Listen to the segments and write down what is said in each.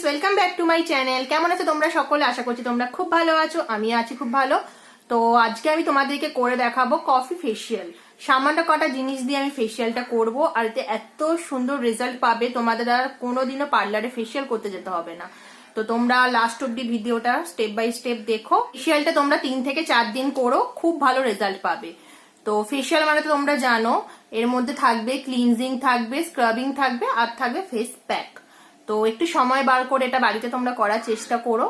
Welcome back to my channel. কেমন আছো তোমরা সকলে? আশা করছি তোমরা খুব ভালো আছো, আমি আছি খুব ভালো। তো আজকে আমি তোমাদেরকে করে দেখাবো কফি ফেসিয়াল। সামান্য কটা জিনিস দিয়ে আমি ফেসিয়ালটা করব, আর এতে এত সুন্দর রেজাল্ট পাবে, তোমাদের আর কোনোদিনও পার্লারে ফেসিয়াল করতে যেতে হবে না। তো তোমরা লাস্ট অব্দি ভিডিওটা স্টেপ বাই স্টেপ দেখো। ফেসিয়ালটা তোমরা 3 থেকে 4 দিন করো, খুব ভালো রেজাল্ট পাবে। তো ফেসিয়াল মানে তো তোমরা জানো, এর মধ্যে থাকবে ক্লিনজিং, থাকবে স্ক্রাবিং, থাকবে আর থাকবে ফেস প্যাক। তো একটু সময় বার করে এটা বাড়িতে তোমরা করার চেষ্টা করো।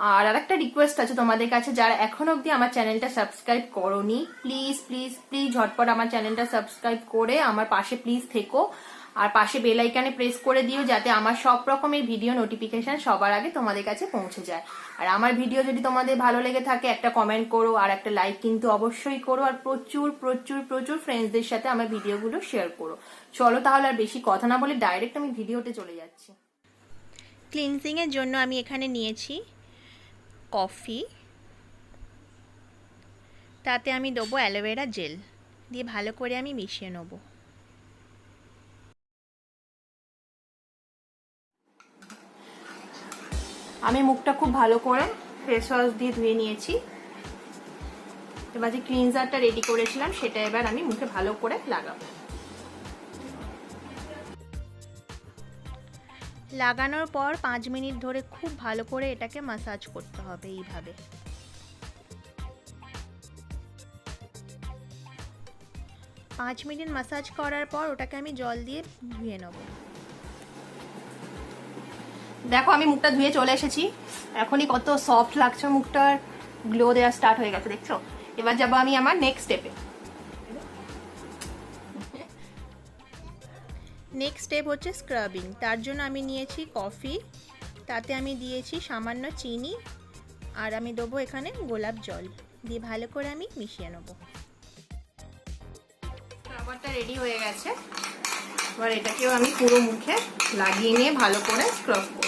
আর আরেকটা রিকোয়েস্ট আছে তোমাদের কাছে, যারা এখনো অবধি আমার চ্যানেলটা সাবস্ক্রাইব করোনি, প্লিজ প্লিজ প্লিজ ঝটপট আমার চ্যানেলটা সাবস্ক্রাইব করে আমার পাশে প্লিজ থেকো। আর পাশে বেল আইকনে প্রেস করে দিও, যাতে আমার সব রকমের ভিডিও নোটিফিকেশন সবার আগে তোমাদের কাছে পৌঁছে যায়। আর আমার ভিডিও যদি তোমাদের ভালো লেগে থাকে, একটা কমেন্ট করো আর একটা লাইক কিন্তু অবশ্যই করো। আর প্রচুর প্রচুর প্রচুর ফ্রেন্ডসদের সাথে আমার ভিডিওগুলো শেয়ার করো। চলো তাহলে আর বেশি কথা না বলে ডাইরেক্ট আমি ভিডিওতে চলে যাচ্ছি। ক্লিনজিংয়ের জন্য আমি এখানে নিয়েছি কফি, তাতে আমি দেবো অ্যালোভেরা জেল, দিয়ে ভালো করে আমি মিশিয়ে নেব। আমি মুখটা খুব ভালো করে ফেস ওয়াশ দিয়ে ধুয়ে নিয়েছি। এবার যে ক্লিনজারটা রেডি করেছিলাম সেটা এবার আমি মুখে ভালো করে লাগাবো। লাগানোর পর 5 মিনিট ধরে খুব ভালো করে এটাকে ম্যাসাজ করতে হবে এইভাবে। পাঁচ মিনিট ম্যাসাজ করার পর ওটাকে আমি জল দিয়ে ধুয়ে নেব। দেখো আমি মুখটা ধুয়ে চলে এসেছি, এখনই কত সফট লাগছে, মুখটার গ্লো দেওয়া স্টার্ট হয়ে গেছে, দেখছো? এবার যাবো আমি আমার নেক্সট স্টেপে। নেক্সট স্টেপ হচ্ছে স্ক্রাবিং। তার জন্য আমি নিয়েছি কফি, তাতে আমি দিয়েছি সামান্য চিনি, আর আমি দেবো এখানে গোলাপ জল, দিয়ে ভালো করে আমি মিশিয়ে নেব। স্ক্রাবারটা রেডি হয়ে গেছে, এবার এটাকেও আমি পুরো মুখে লাগিয়ে নিয়ে ভালো করে স্ক্রাব করব।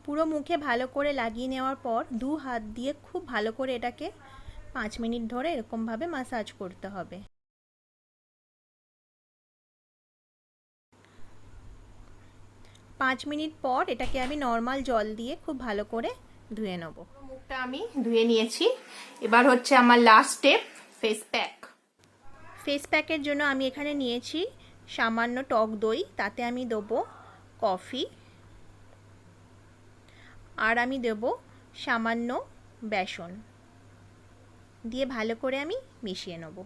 পুরো মুখে ভালো করে লাগিয়ে নেওয়ার পর 2 হাত দিয়ে খুব ভালো করে এটাকে 5 মিনিট ধরে এরকমভাবে ম্যাসাজ করতে হবে। পাঁচ মিনিট পর এটাকে আমি নর্মাল জল দিয়ে খুব ভালো করে ধুয়ে নেব। মুখটা আমি ধুয়ে নিয়েছি, এবার হচ্ছে আমার last step, face pack. Face প্যাকের জন্য আমি এখানে নিয়েছি সামান্য টক দই, তাতে আমি দেবো কফি, আর আমি দেব সামান্য বেসন, দিয়ে ভালো করে আমি মিশিয়ে নেব।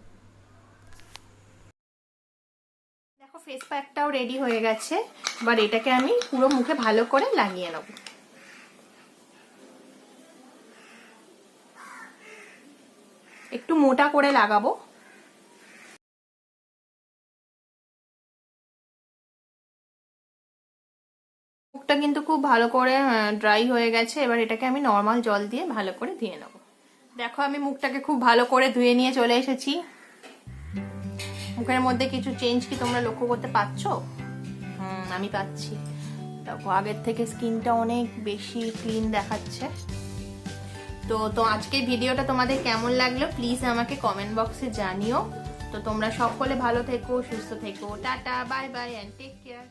দেখো ফেস প্যাকটাও রেডি হয়ে গেছে, এবার এটাকে আমি পুরো মুখে ভালো করে লাগিয়ে নেব। একটু মোটা করে লাগাবো। মুখটা কিন্তু খুব ভালো করে ড্রাই হয়ে গেছে, এবার এটাকে আমি নর্মাল জল দিয়ে ভালো করে ধুয়ে নেব। দেখো আমি মুখটাকে খুব ভালো করে ধুয়ে নিয়ে চলে এসেছি। মুখের মধ্যে কিছু চেঞ্জ কি তোমরা লক্ষ্য করতে পারছো? আমি পাচ্ছি। দেখো আগের থেকে স্কিনটা অনেক বেশি ক্লিন দেখাচ্ছে। তো আজকের ভিডিওটা তোমাদের কেমন লাগলো প্লিজ আমাকে কমেন্ট বক্সে জানিও। তো তোমরা সকলে ভালো থেকো, সুস্থ থেকো, tata, bye bye and take care.